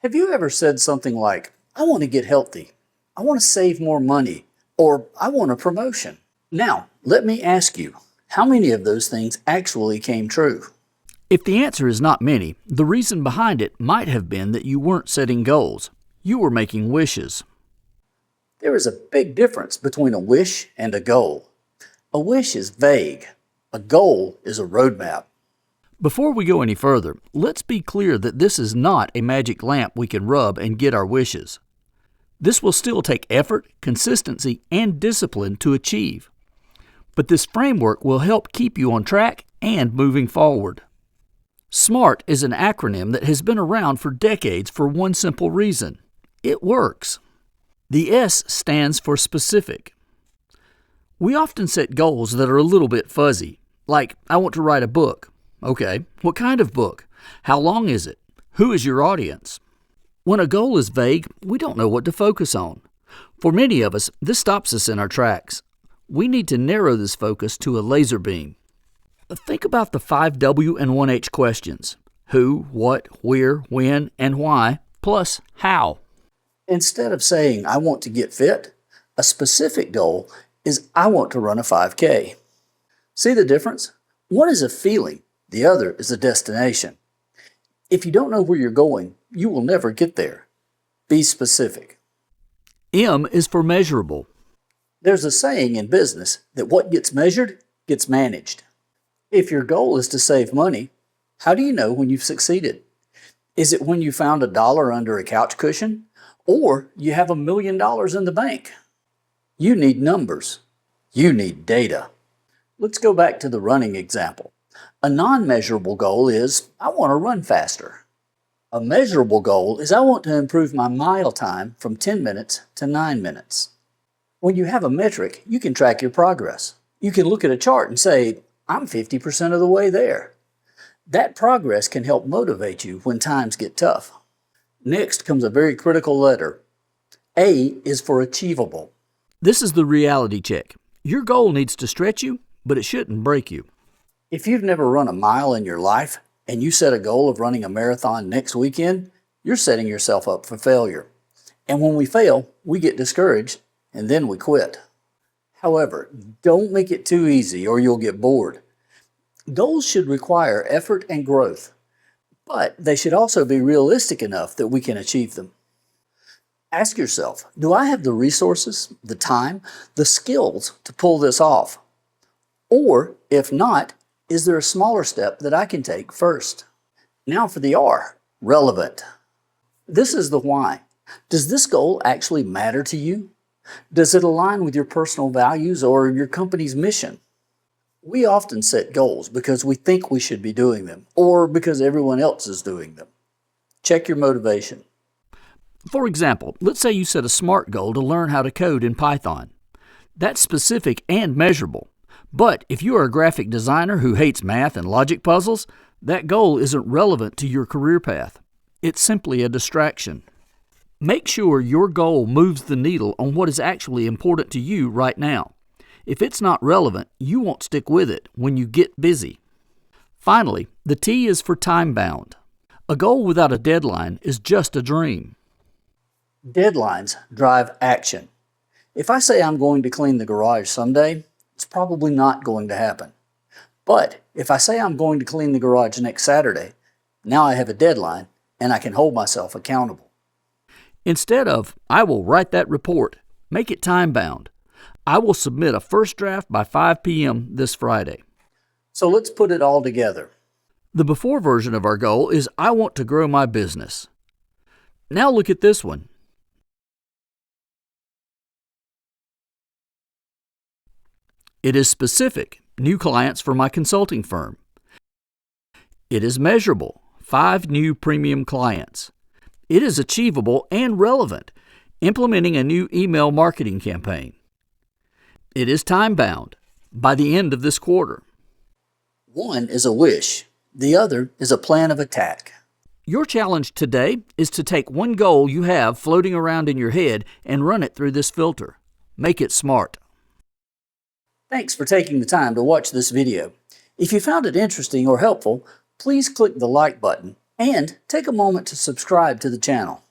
Have you ever said something like, I want to get healthy, I want to save more money, or I want a promotion? Now, let me ask you, how many of those things actually came true? If the answer is not many, the reason behind it might have been that you weren't setting goals. You were making wishes. There is a big difference between a wish and a goal. A wish is vague. A goal is a roadmap. Before we go any further, let's be clear that this is not a magic lamp we can rub and get our wishes. This will still take effort, consistency, and discipline to achieve. But this framework will help keep you on track and moving forward. SMART is an acronym that has been around for decades for one simple reason. It works. The S stands for specific. We often set goals that are a little bit fuzzy, like, I want to write a book. Okay, what kind of book? How long is it? Who is your audience? When a goal is vague, we don't know what to focus on. For many of us, this stops us in our tracks. We need to narrow this focus to a laser beam. Think about the 5W and 1H questions. Who, what, where, when, and why, plus how. Instead of saying, I want to get fit, a specific goal is, I want to run a 5K. See the difference? One is a feeling, the other is a destination. If you don't know where you're going, you will never get there. Be specific. M is for measurable. There's a saying in business that what gets measured gets managed. If your goal is to save money, how do you know when you've succeeded? Is it when you found $1 under a couch cushion? Or you have $1 million in the bank? You need numbers. You need data. Let's go back to the running example. A non-measurable goal is, I want to run faster. A measurable goal is, I want to improve my mile time from 10 minutes to 9 minutes. When you have a metric, you can track your progress. You can look at a chart and say, I'm 50% of the way there. That progress can help motivate you when times get tough. Next comes a very critical letter. A is for achievable. This is the reality check. Your goal needs to stretch you, but it shouldn't break you. If you've never run a mile in your life and you set a goal of running a marathon next weekend, you're setting yourself up for failure. And when we fail, we get discouraged and then we quit. However, don't make it too easy or you'll get bored. Goals should require effort and growth, but they should also be realistic enough that we can achieve them. Ask yourself, do I have the resources, the time, the skills to pull this off? Or, if not, is there a smaller step that I can take first? Now for the R, relevant. This is the why. Does this goal actually matter to you? Does it align with your personal values or your company's mission? We often set goals because we think we should be doing them or because everyone else is doing them. Check your motivation. For example, let's say you set a SMART goal to learn how to code in Python. That's specific and measurable. But if you are a graphic designer who hates math and logic puzzles, that goal isn't relevant to your career path. It's simply a distraction. Make sure your goal moves the needle on what is actually important to you right now. If it's not relevant, you won't stick with it when you get busy. Finally, the T is for time-bound. A goal without a deadline is just a dream. Deadlines drive action. If I say I'm going to clean the garage someday, it's probably not going to happen. But if I say I'm going to clean the garage next Saturday, now I have a deadline and I can hold myself accountable. Instead of, I will write that report, make it time-bound. I will submit a first draft by 5 p.m. this Friday. So let's put it all together. The before version of our goal is, I want to grow my business. Now look at this one. It is specific, new clients for my consulting firm. It is measurable, 5 new premium clients. It is achievable and relevant, implementing a new email marketing campaign. It is time-bound, by the end of this quarter. One is a wish, the other is a plan of attack. Your challenge today is to take one goal you have floating around in your head and run it through this filter. Make it SMART. Thanks for taking the time to watch this video. If you found it interesting or helpful, please click the like button And take a moment to subscribe to the channel.